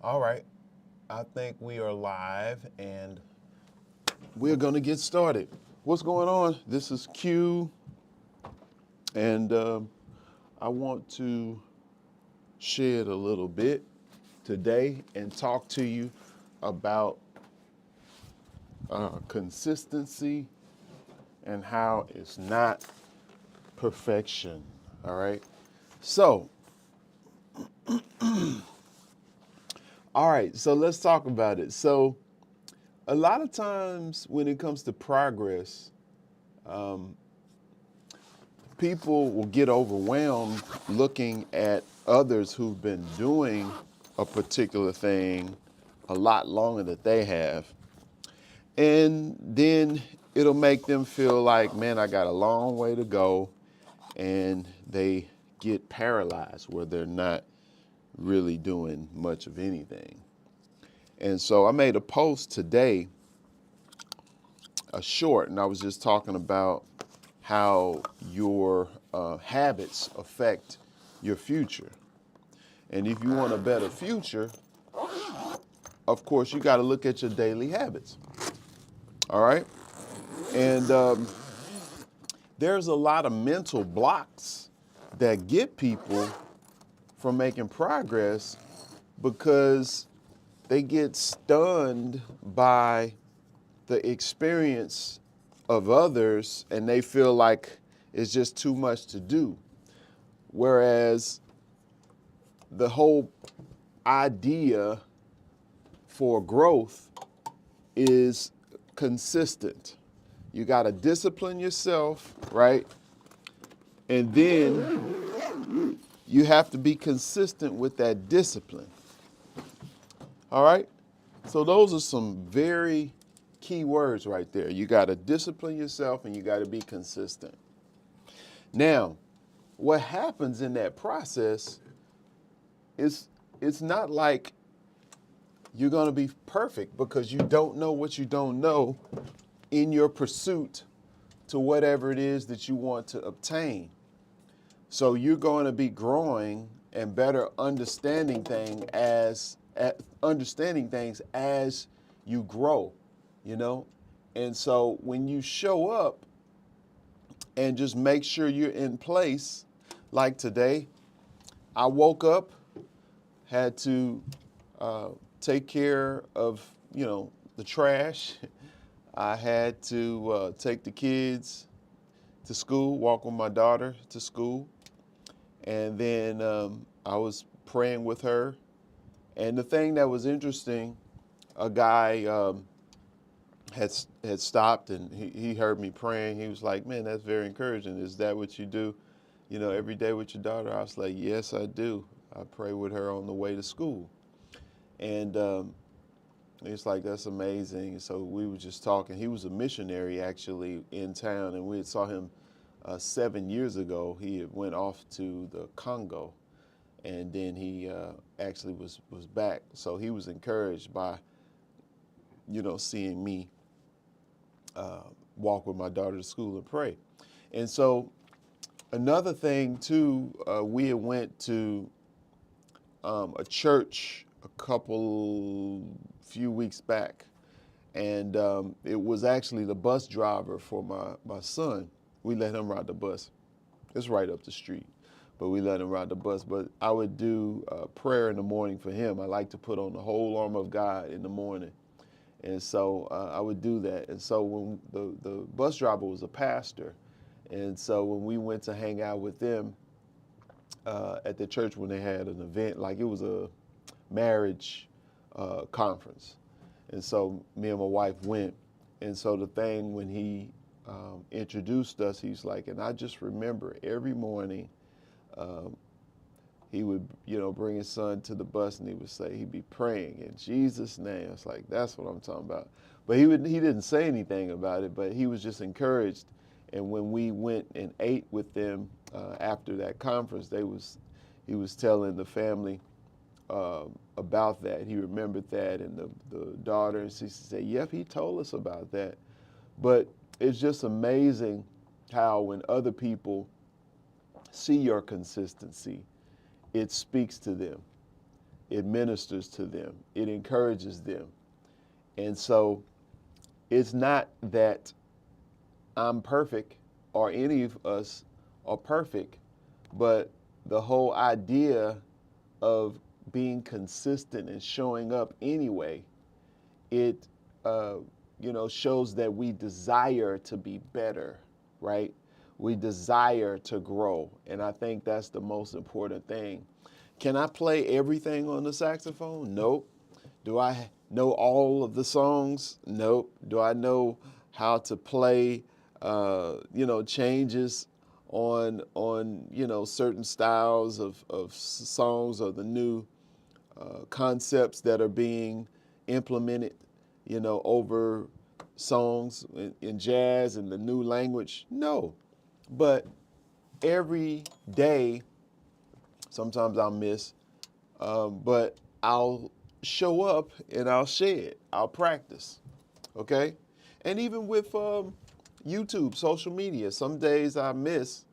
All right, I think we are live and we're going to get started. What's going on? This is Q, and I want to shed a little bit today and talk to you about consistency and how it's not perfection. All right. So, all right. So let's talk about it. So, a lot of times when it comes to progress, people will get overwhelmed looking at others who've been doing a particular thing a lot longer than they have. And then it'll make them feel like, man, I got a long way to go. And they get paralyzed where they're not really doing much of anything. And so I made a post today, a short, and I was just talking about how your habits affect your future. And if you want a better future, of course, you got to look at your daily habits. All right. And there's a lot of mental blocks that get people from making progress because they get stunned by the experience of others and they feel like it's just too much to do. Whereas the whole idea for growth is consistent. You got to discipline yourself, right? And then you have to be consistent with that discipline. All right? So those are some very key words right there. You got to discipline yourself and you got to be consistent. Now, what happens in that process is it's not like you're going to be perfect because you don't know what you don't know in your pursuit to whatever it is that you want to obtain. So you're going to be growing and better understanding things as you grow, you know? And so when you show up and just make sure you're in place, like today, I woke up, had to take care of, the trash. I had to take the kids to school, walk with my daughter to school. And then I was praying with her. And the thing that was interesting, a guy had stopped and he heard me praying. He was like, man, that's very encouraging. Is that what you do, every day with your daughter? I was like, yes, I do. I pray with her on the way to school. And it's like, that's amazing. So we were just talking. He was a missionary actually in town, and we saw him 7 years ago. He had went off to the Congo, and then he actually was back. So he was encouraged by, seeing me walk with my daughter to school and pray. And so another thing too, we had went to a church few weeks back, and it was actually the bus driver for my son. We let him ride the bus. It's right up the street, but we let him ride the bus. But I would do prayer in the morning for him. I like to put on the whole armor of God in the morning. And so I would do that. And so when the bus driver was a pastor, and so when we went to hang out with them at the church when they had an event, like it was a marriage conference. And so me and my wife went. And so the thing when he introduced us, he's like, and I just remember every morning he would, bring his son to the bus and he would say, he'd be praying in Jesus' name. It's like, that's what I'm talking about. But he didn't say anything about it, but he was just encouraged. And when we went and ate with them after that conference, he was telling the family about that. He remembered that, and the daughter and sister said, yep, he told us about that. But it's just amazing how when other people see your consistency, it speaks to them. it ministers to them, it encourages them. And so it's not that I'm perfect or any of us are perfect, but the whole idea of being consistent and showing up anyway, it shows that we desire to be better, right? We desire to grow, and I think that's the most important thing. Can I play everything on the saxophone? Nope. Do I know all of the songs? Nope. Do I know how to play, changes on certain styles of songs, or the new concepts that are being implemented, over songs in jazz and the new language? No. But every day, sometimes I'll miss, but I'll show up and I'll share it. I'll practice, okay? And even with YouTube, social media, some days I miss,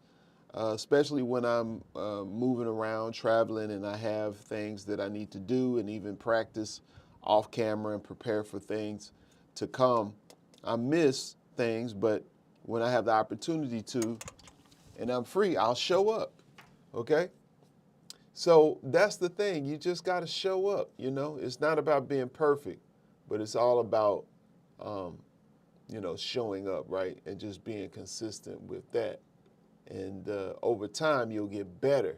especially when I'm moving around, traveling, and I have things that I need to do and even practice off camera and prepare for things to come. I miss things, but when I have the opportunity to and I'm free, I'll show up, okay? So that's the thing. You just got to show up, It's not about being perfect, but it's all about, showing up, right? And just being consistent with that. And over time, you'll get better.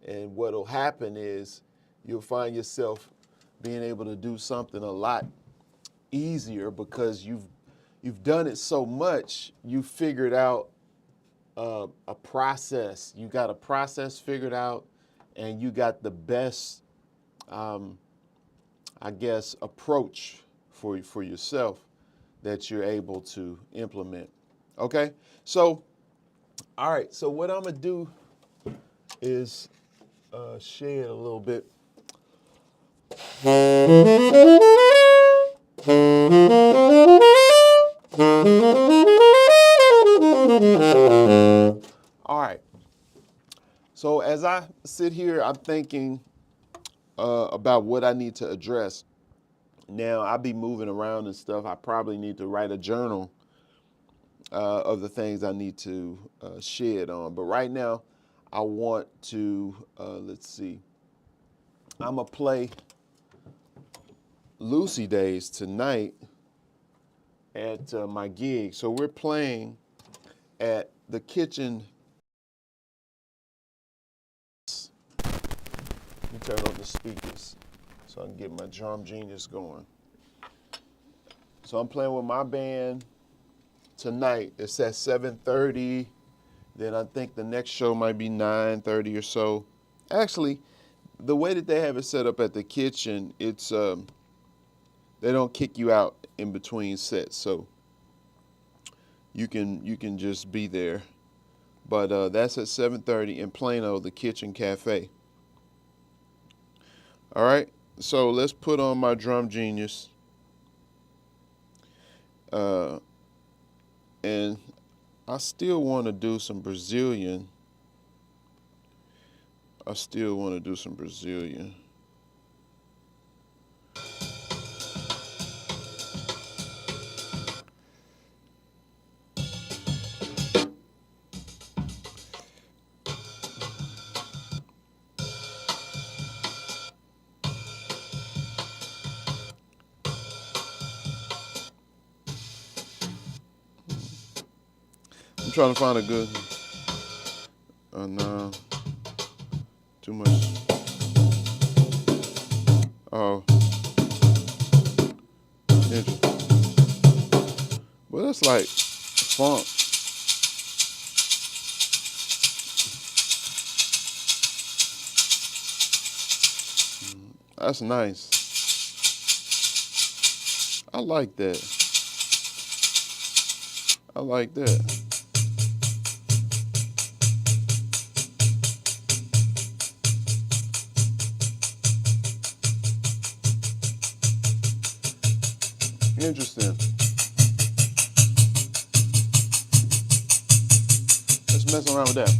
And what'll happen is you'll find yourself being able to do something a lot easier because you've done it so much, you figured out a process. You got a process figured out, and you got the best, approach for yourself that you're able to implement. Okay? So, all right. So what I'm going to do is share it a little bit. All right. So as I sit here, I'm thinking about what I need to address. Now, I'll be moving around and stuff. I probably need to write a journal of the things I need to shed on. But right now, I want to, let's see. I'm going to play Lucy Days tonight at my gig. So we're playing at the Kitchen. Let me turn on the speakers so I can get my drum genius going. So I'm playing with my band tonight. It's at 7:30. Then I think the next show might be 9:30 or so. Actually, the way that they have it set up at the Kitchen, it's they don't kick you out in between sets, so you can just be there. But that's at 7:30 in Plano, the Kitchen Cafe. All right, so let's put on my drum genius. And I still want to do some Brazilian. I'm trying to find a good. No, too much. Oh, interesting. Well, that's like funk. That's nice. I like that. Interesting. Let's mess around with that.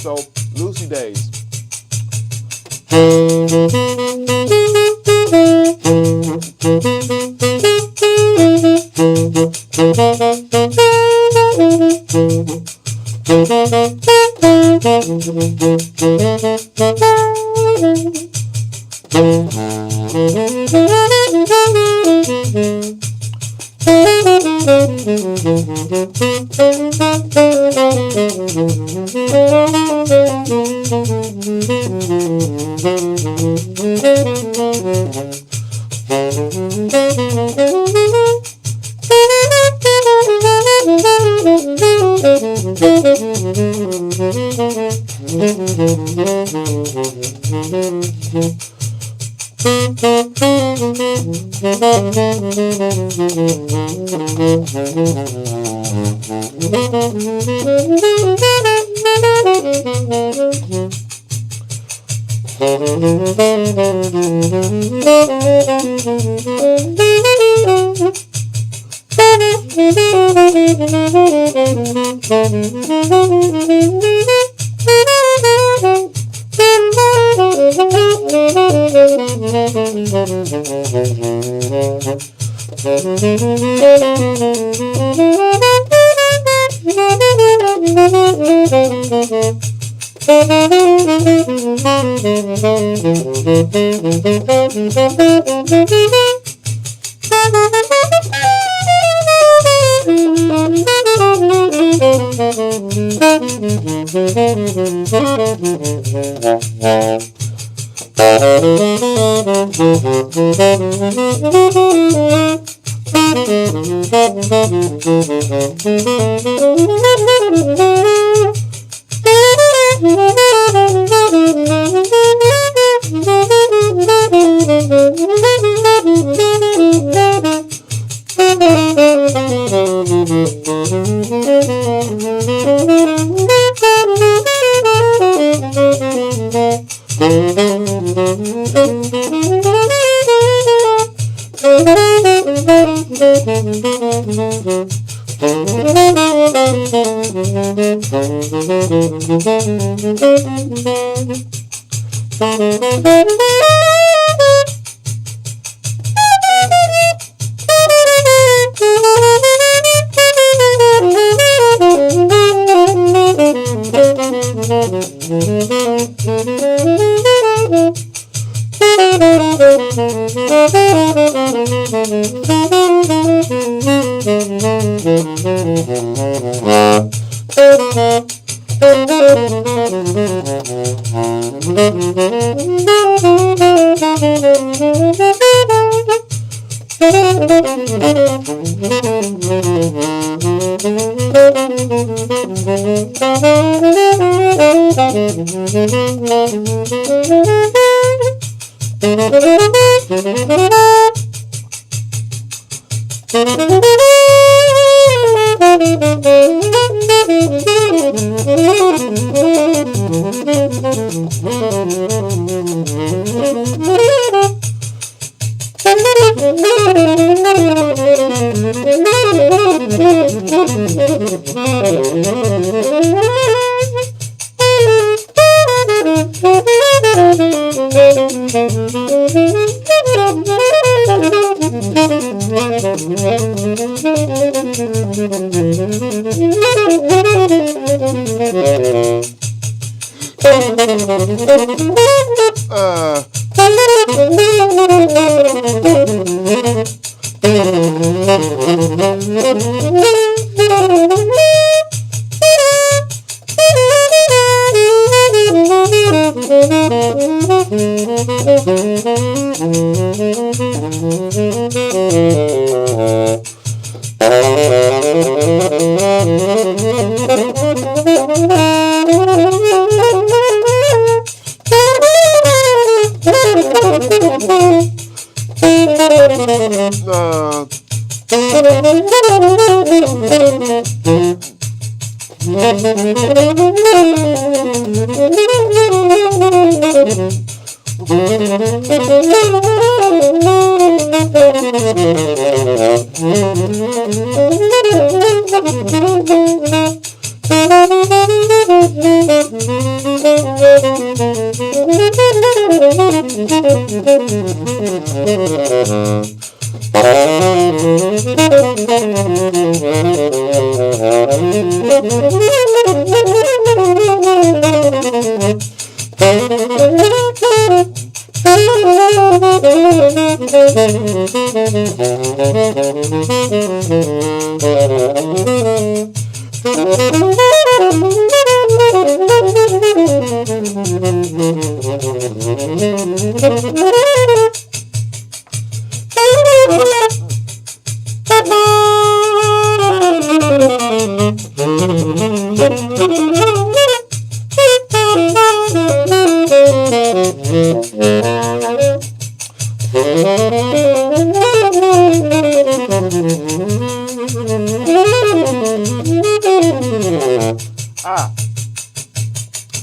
So, Lucy Days.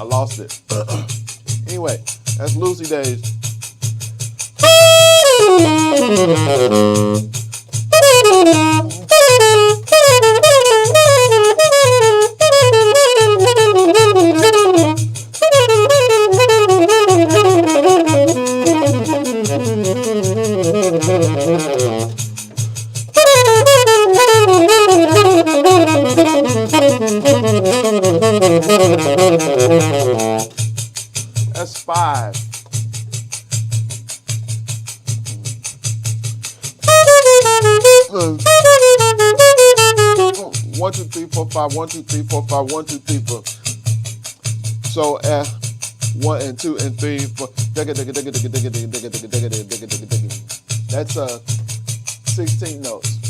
I lost it. Anyway, that's Lucy Days. That's 5. One, two, three, four, five. 1, 2, 3, 4, 5. 1, 2, 3, 4. So 1 and 2 and 3, 4. That's 16 notes.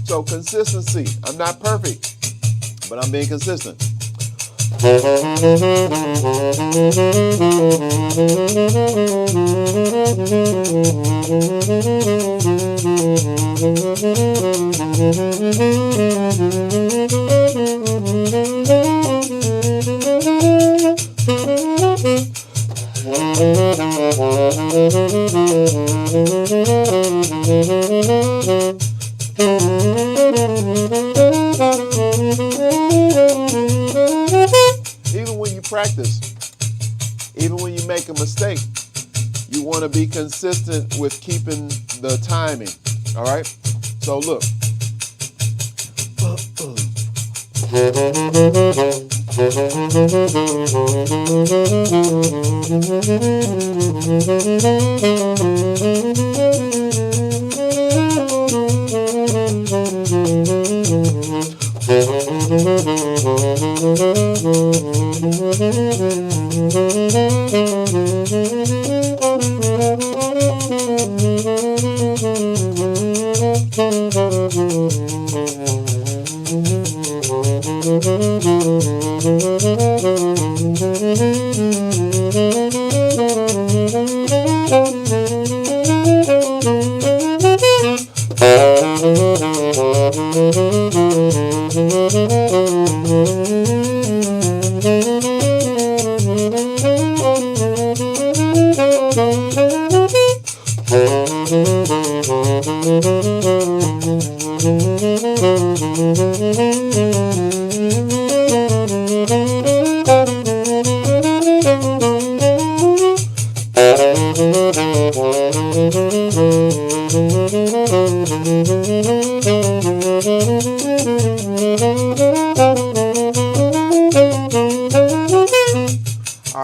So consistency. I'm not perfect, but I'm being consistent. Even when you practice, even when you make a mistake, you want to be consistent with keeping the timing. All right? So look.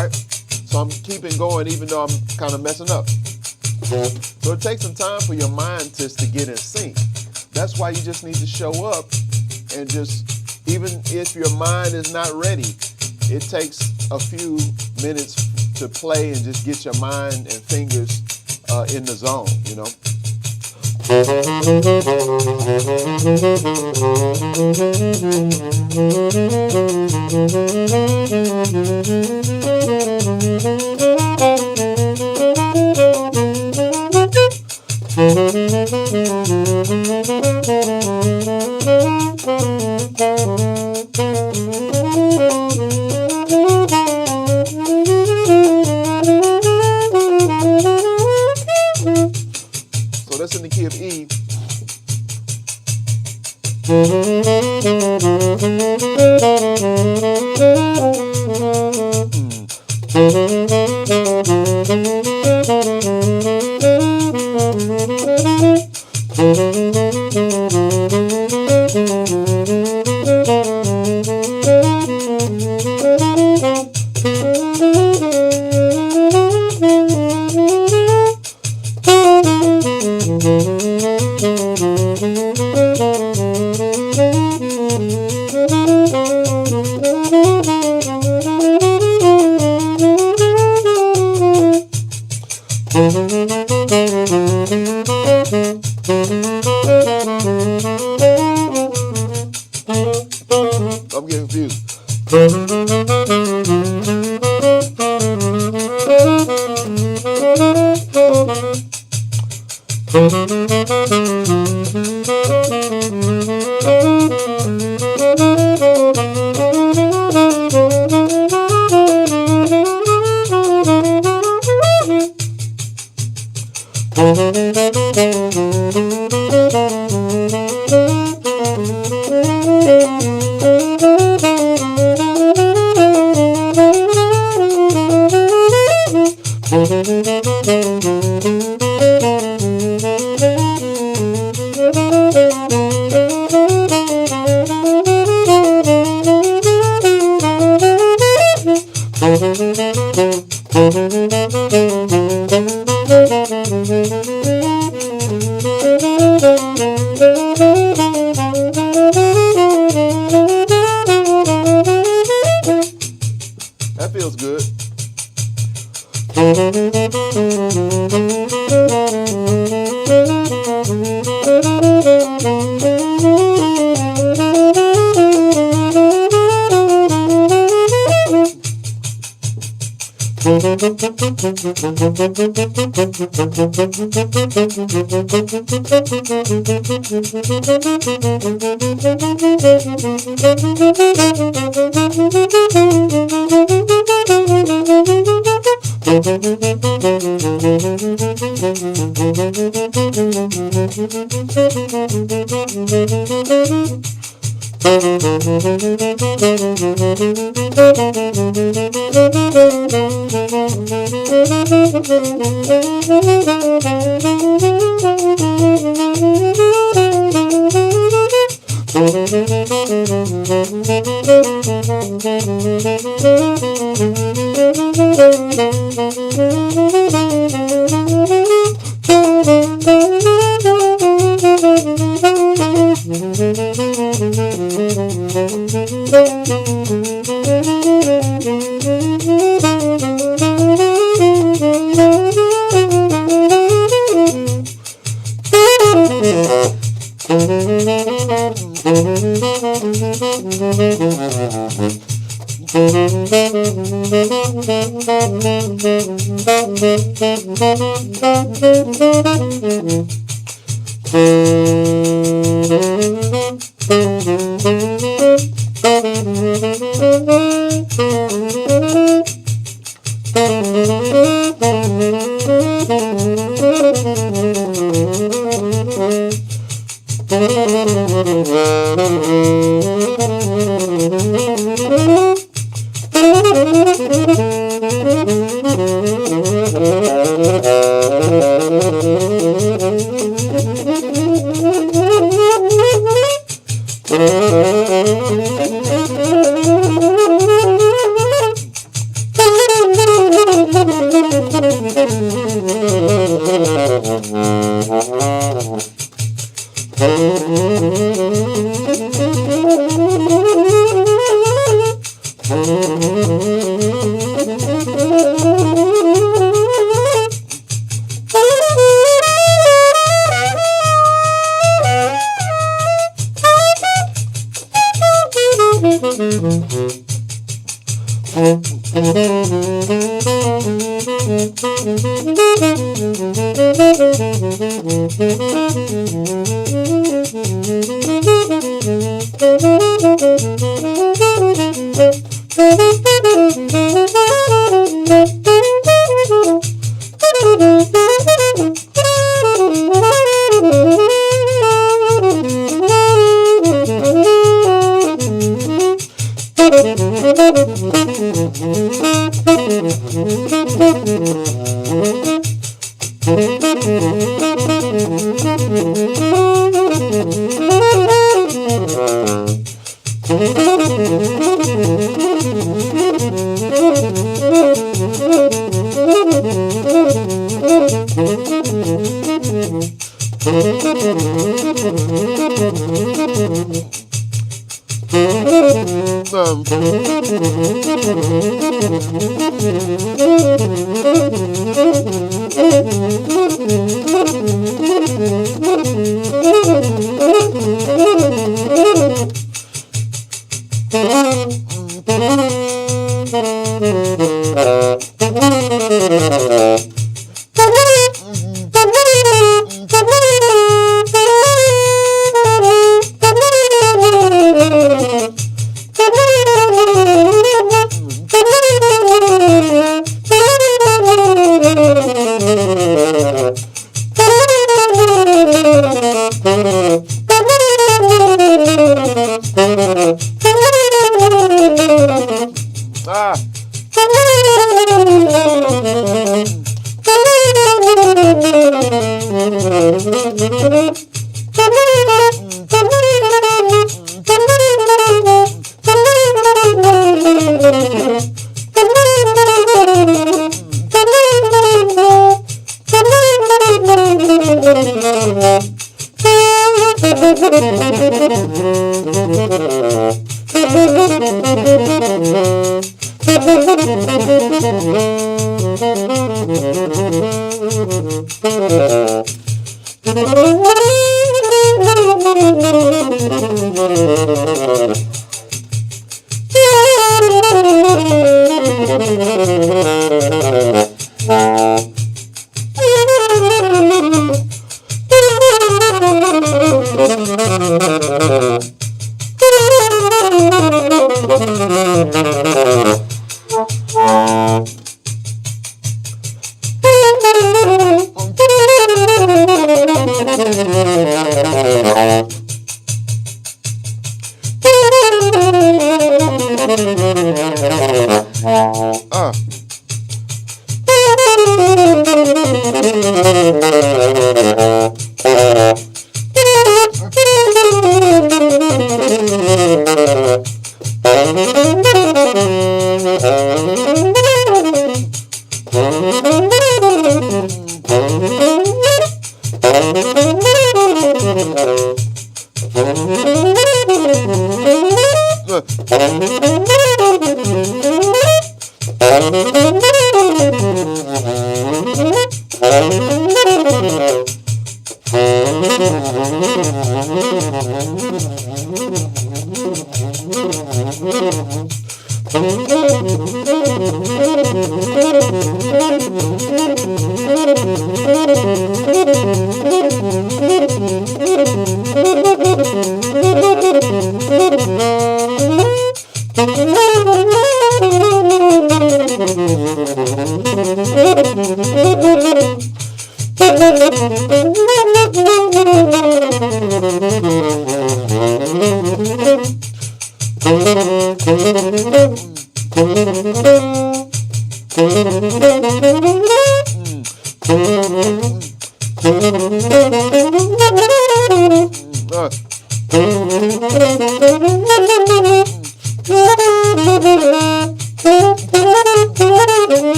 All right, so I'm keeping going even though I'm kind of messing up. So it takes some time for your mind to get in sync. That's why you just need to show up and just, even if your mind is not ready, it takes a few minutes to play and just get your mind and fingers in the zone, you know. So that's in the key of E. I'm getting confused. That feels good.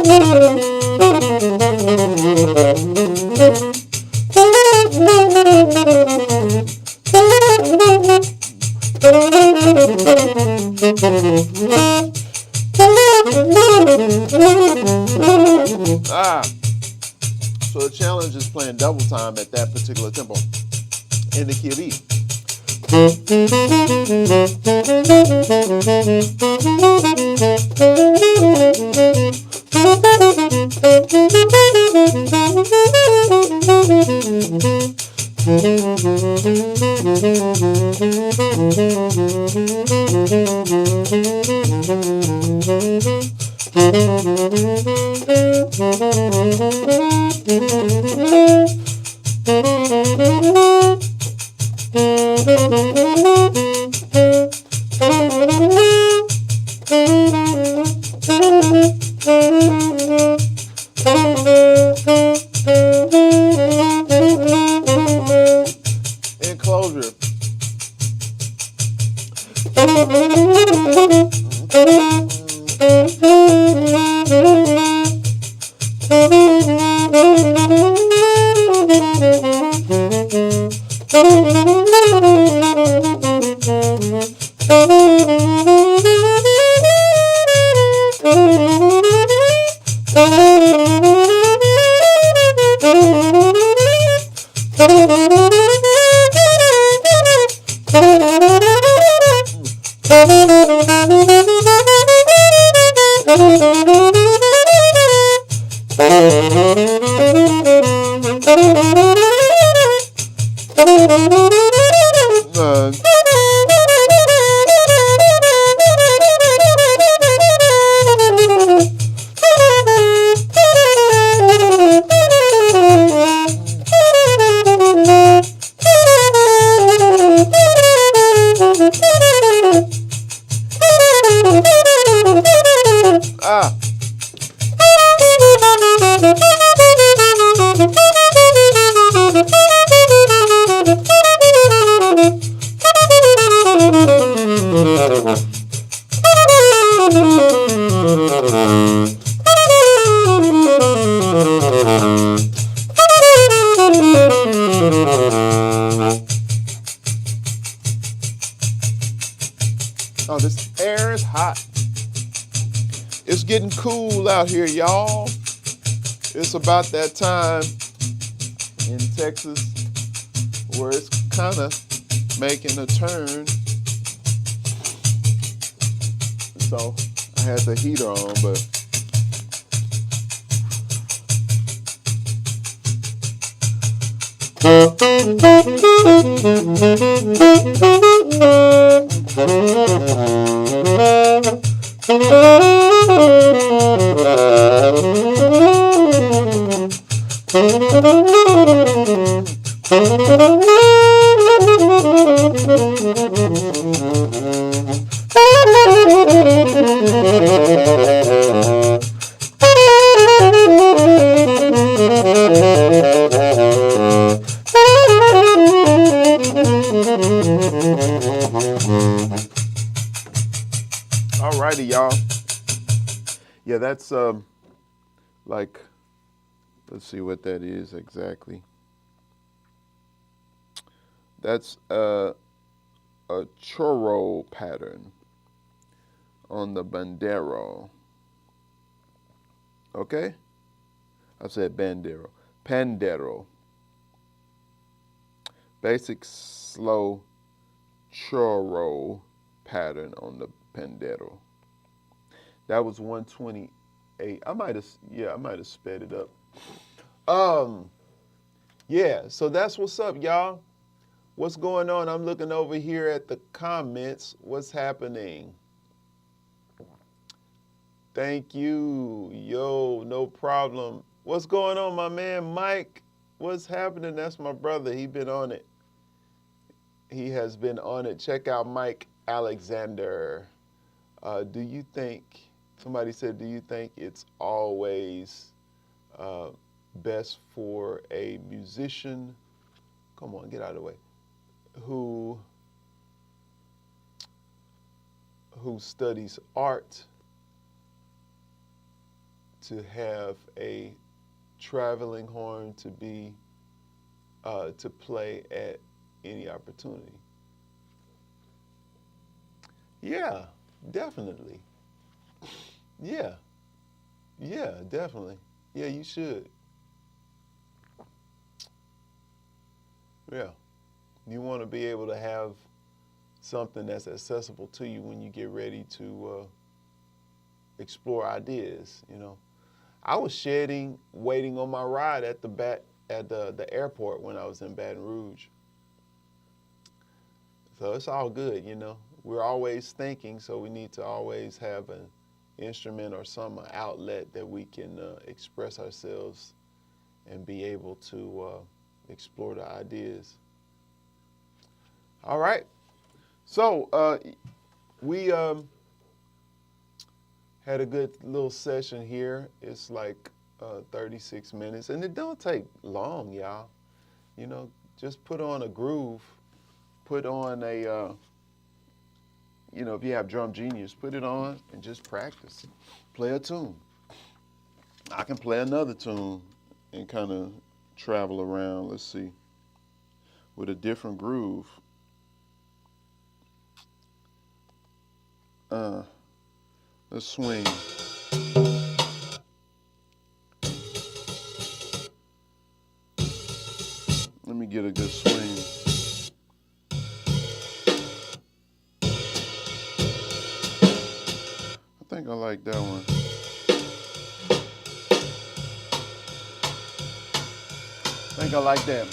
So the challenge is playing double time at that particular tempo in the key of E. Enclosure. Oh, this air is hot. It's getting cool out here, y'all. It's about that time in Texas where it's kind of making a turn. So I had the heater on, but alrighty, y'all. Yeah, that's like, let's see what that is exactly. That's a choro pattern on the bandero. Okay? I said bandero. Pandero. Basic slow choro pattern on the pandero. That was 128. I might have sped it up. Yeah, so that's what's up, y'all. What's going on? I'm looking over here at the comments. What's happening? Thank you. Yo, no problem. What's going on, my man Mike? What's happening? That's my brother. He been on it. He has been on it. Check out Mike Alexander. Do you think, somebody said, do you think it's always best for a musician, come on, get out of the way, who studies art to have a traveling horn to be to play at any opportunity? Yeah, definitely. Yeah, yeah, definitely. Yeah, you should. Yeah, you want to be able to have something that's accessible to you when you get ready to explore ideas. I was shedding, waiting on my ride at the airport when I was in Baton Rouge. So it's all good. We're always thinking, so we need to always have an instrument or some outlet that we can express ourselves and be able to explore the ideas. All right. So we had a good little session here. It's like 36 minutes, and it don't take long, y'all. Just put on a groove, put on a, if you have Drum Genius, put it on and just practice. Play a tune. I can play another tune and kind of travel around, let's see, with a different groove. Let's swing. Let me get a good swing. I think I like that one. I think I like that.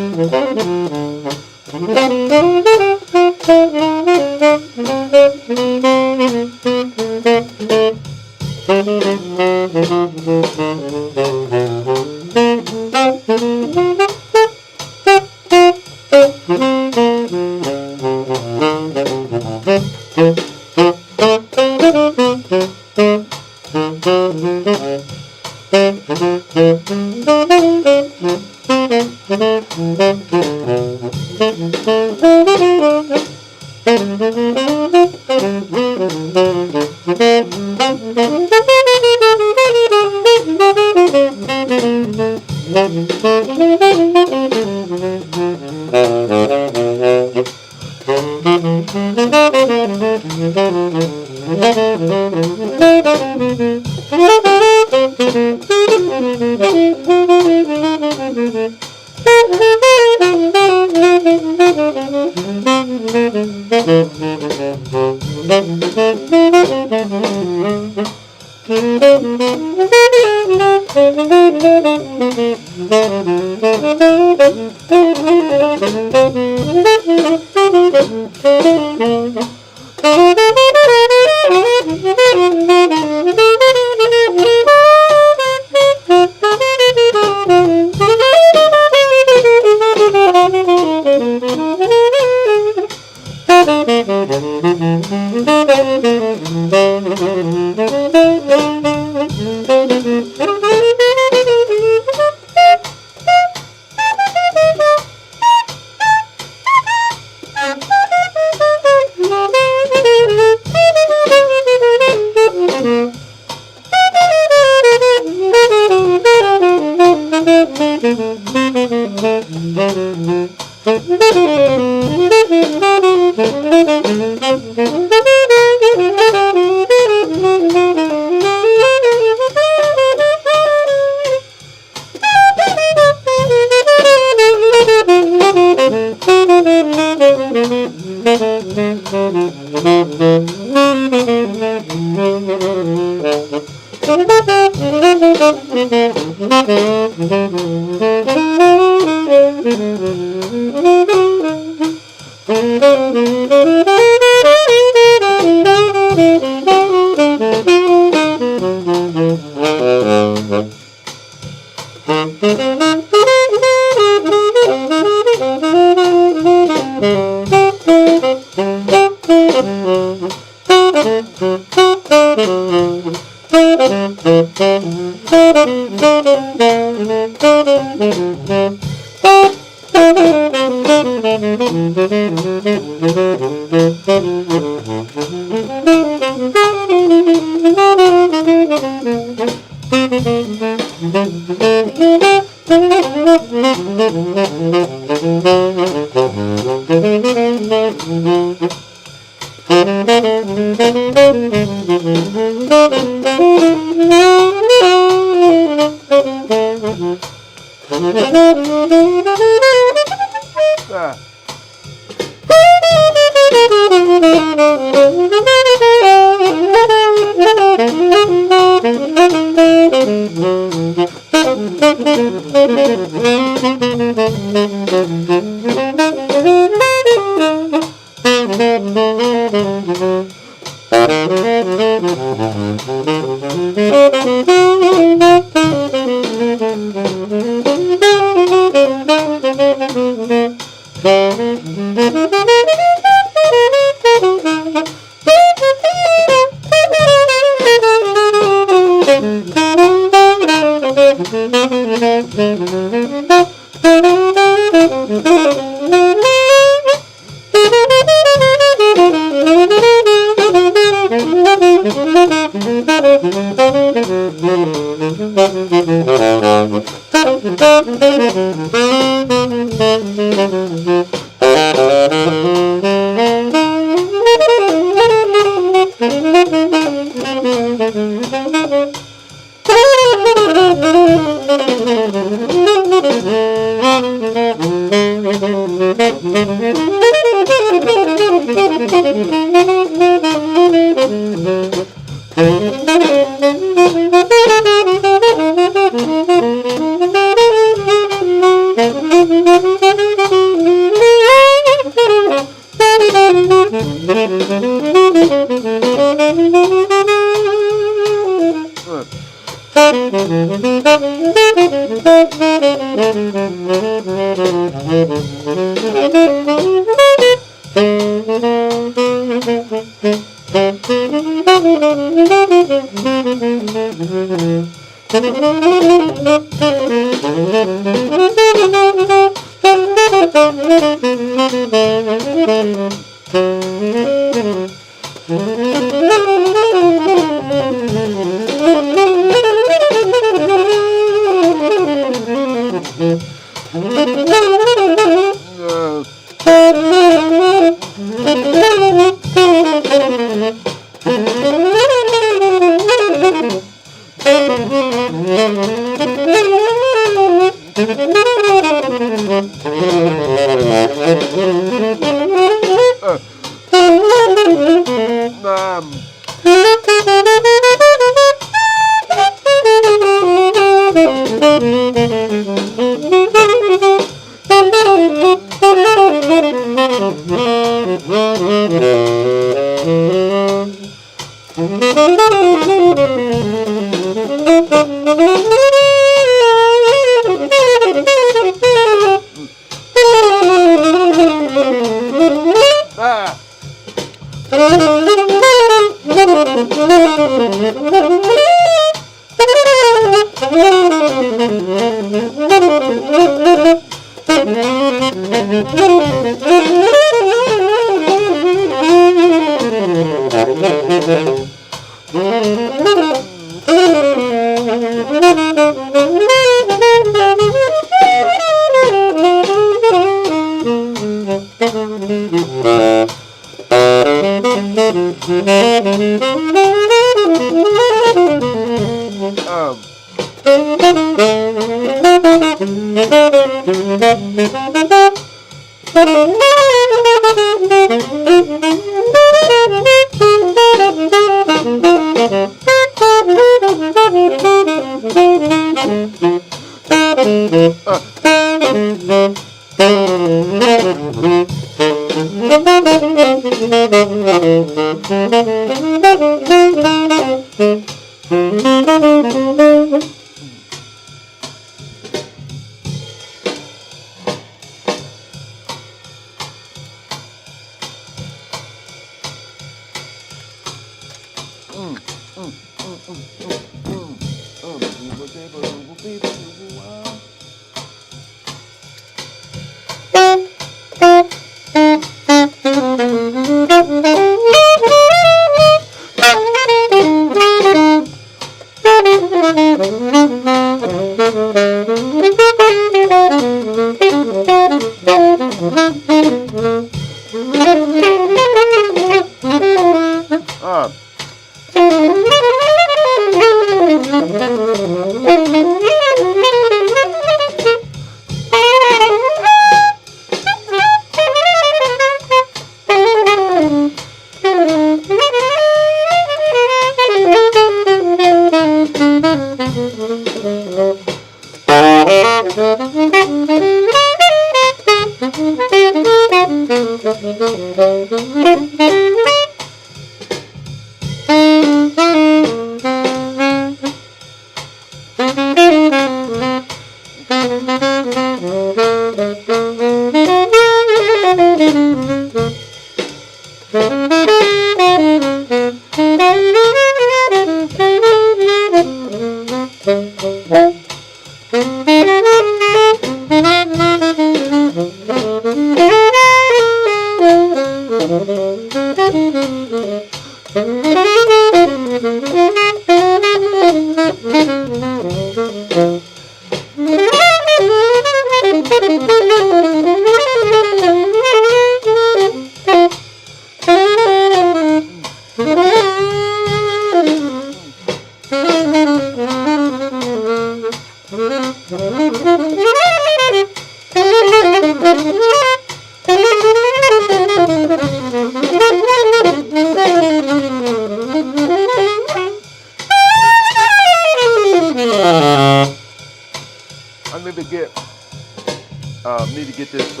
Uh, I need to get this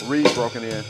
reed broken in.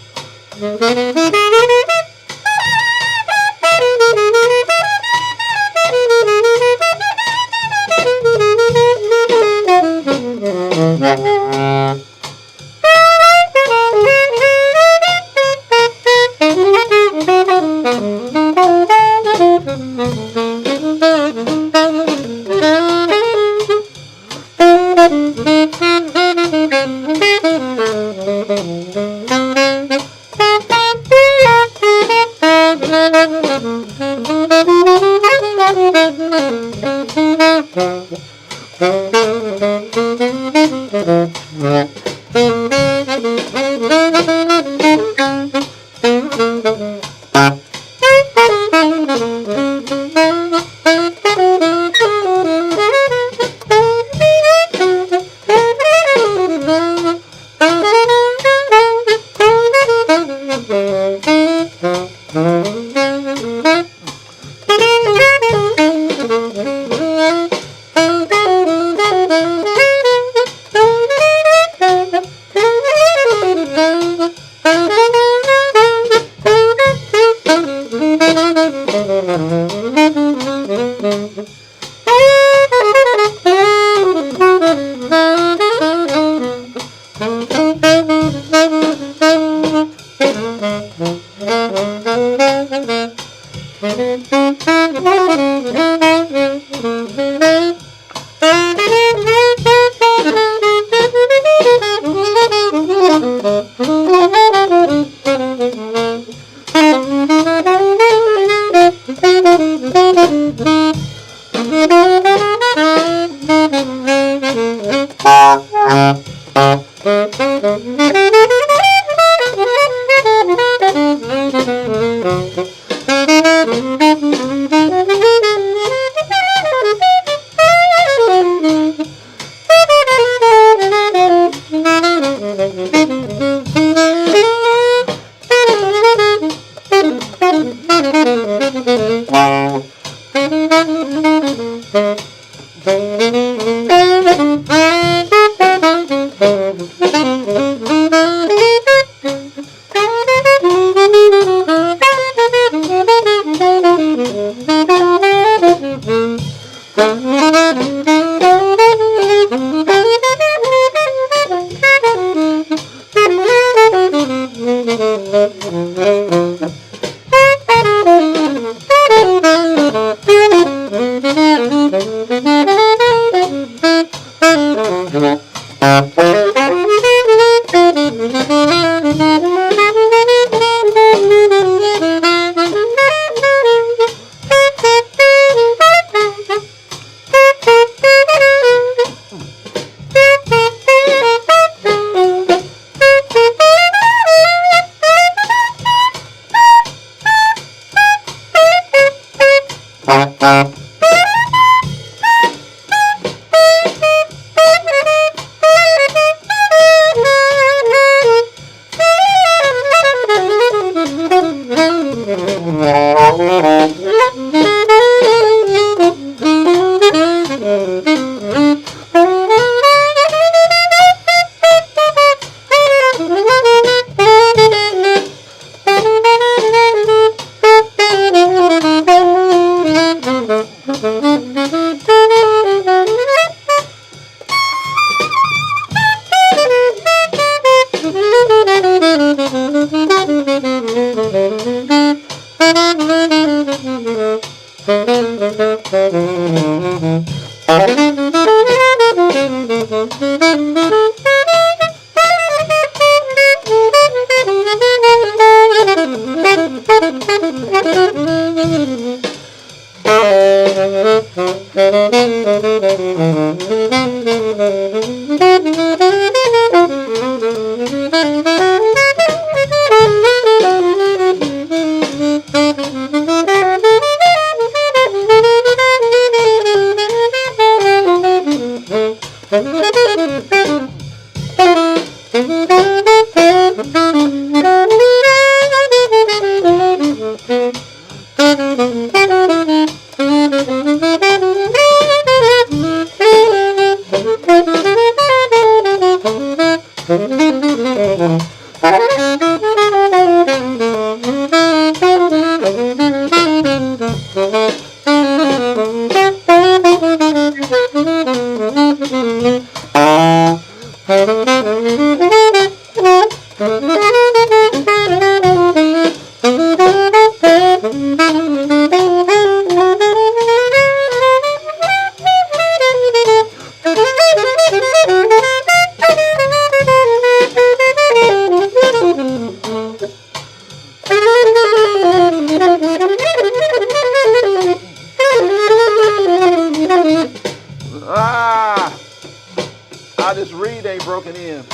Ah, this reed ain't broken in.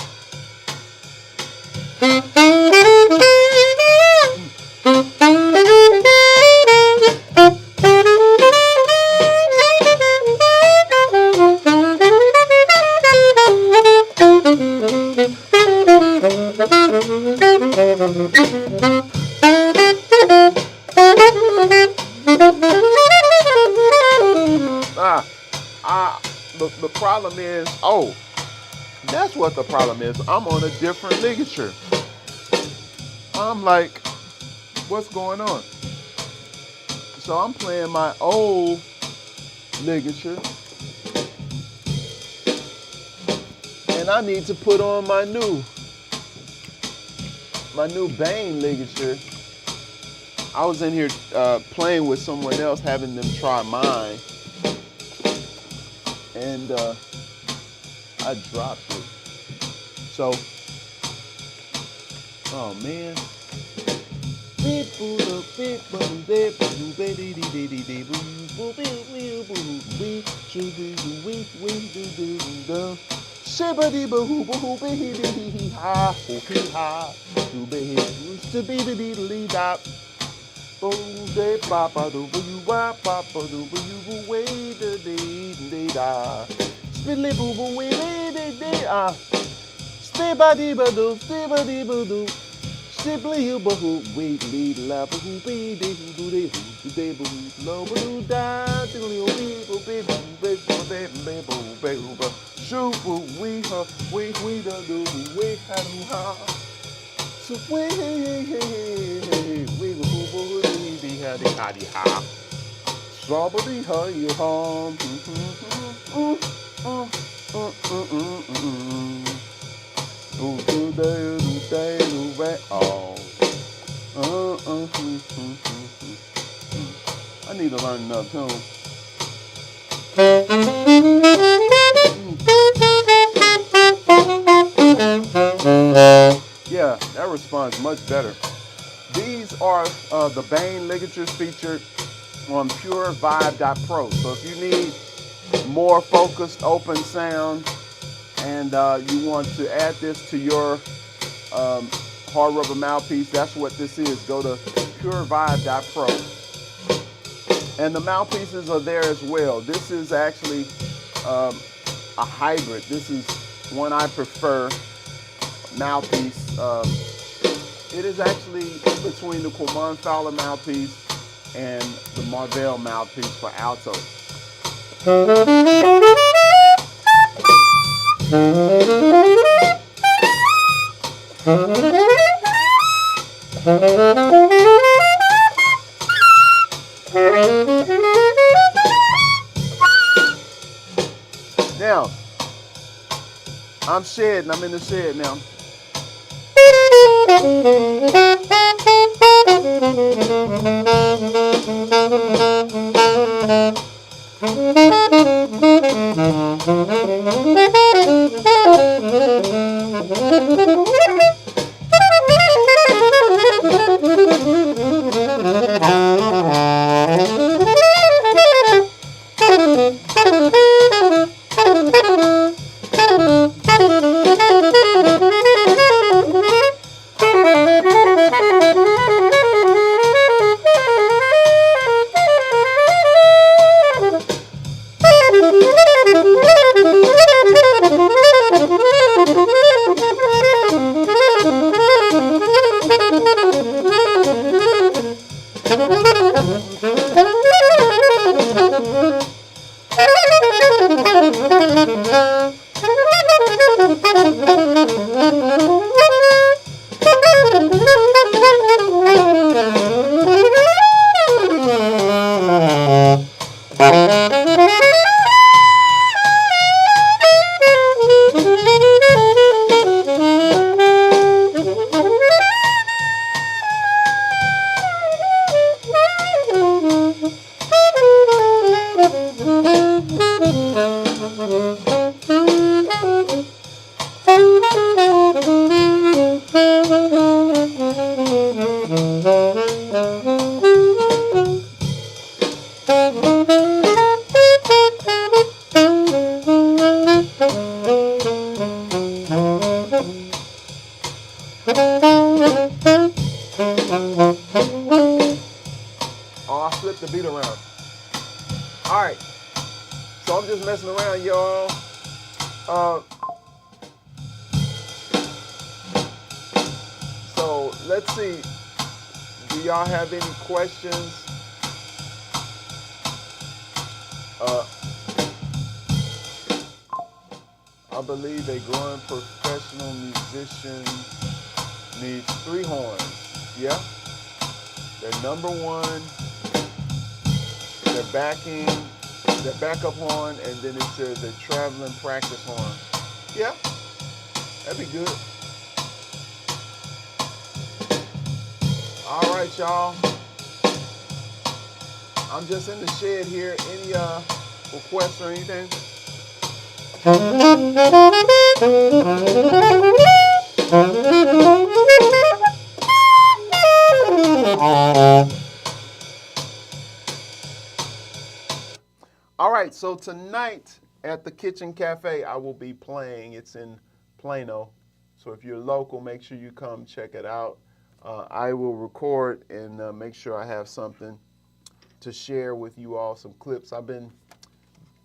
The problem is, that's what the problem is. I'm on a different ligature. I'm like, what's going on? So I'm playing my old ligature, and I need to put on my new Bane ligature. I was in here playing with someone else, having them try mine, and I dropped it. So, oh man. I need to learn another tune. Yeah, that responds much better. These are the Bane ligatures featured on purevibe.pro. So if you need more focused, open sound, and you want to add this to your hard rubber mouthpiece, that's what this is. Go to purevibe.pro. And the mouthpieces are there as well. This is actually a hybrid. This is one I prefer, mouthpiece. It is actually in between the Quamon Fowler mouthpiece and the Marvell mouthpiece for alto. Now, I'm shedding. I'm in the shed now. Oh, I flipped the beat around. All right, so I'm just messing around, y'all. So let's see. Do y'all have any questions? I believe a growing professional musician needs 3 horns. Yeah. Their number one, their backup horn, and then it says a traveling practice horn. Yeah, that'd be good. All right, y'all. I'm just in the shed here. Any requests or anything? All right, so tonight at the Kitchen Cafe, I will be playing. It's in Plano. So if you're local, make sure you come check it out. I will record and make sure I have something to share with you all, some clips. I've been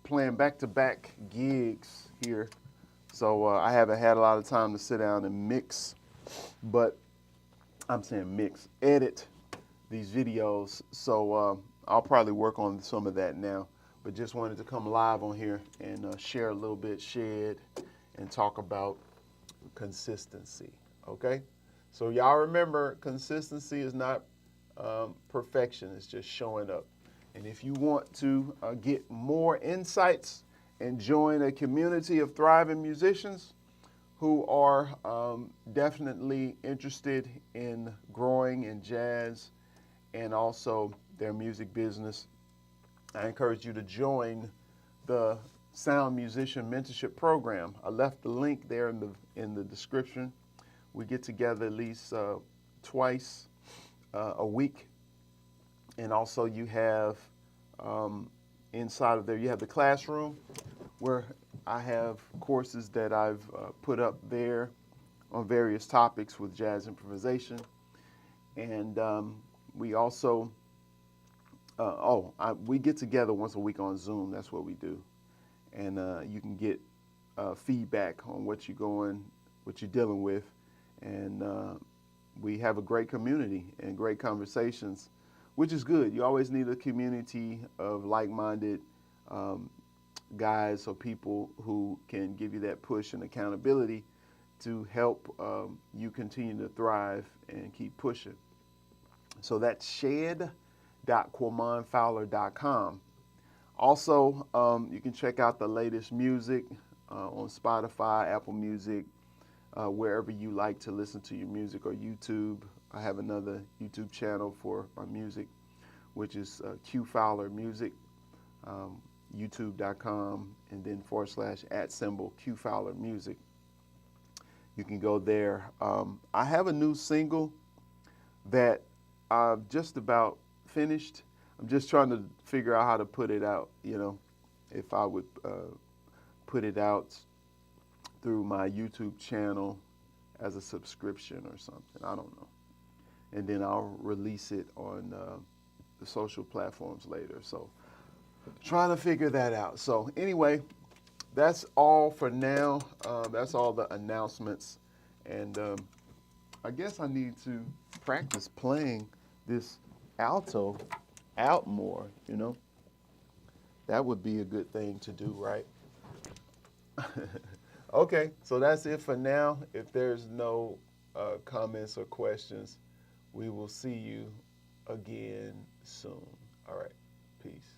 playing back-to-back gigs here, so I haven't had a lot of time to sit down and mix, but I'm saying mix, edit these videos, so I'll probably work on some of that now, but just wanted to come live on here and share a little bit, shed, and talk about consistency, okay? So y'all remember, consistency is not perfection, it's just showing up. And if you want to get more insights and join a community of thriving musicians who are definitely interested in growing in jazz and also their music business, I encourage you to join the Sound Musician Mentorship Program. I left the link there in the description. We get together at least twice a week. And also you have inside of there, you have the classroom where I have courses that I've put up there on various topics with jazz improvisation. And we also we get together once a week on Zoom. That's what we do, and you can get feedback on what you're dealing with, and we have a great community and great conversations, which is good. You always need a community of like-minded um, guys or people who can give you that push and accountability to help you continue to thrive and keep pushing. So that's shed.quamonfowler.com. Also, you can check out the latest music on Spotify, Apple Music, wherever you like to listen to your music, or YouTube. I have another YouTube channel for my music, which is Q Fowler Music, youtube.com, and then / Q Fowler Music. You can go there. I have a new single that I've just about finished. I'm just trying to figure out how to put it out, if I would put it out through my YouTube channel as a subscription or something. I don't know. And then I'll release it on the social platforms later. So trying to figure that out. So anyway, that's all for now. That's all the announcements. And I guess I need to practice playing this alto out more, That would be a good thing to do, right? Okay, so that's it for now. If there's no comments or questions, we will see you again soon. All right, peace.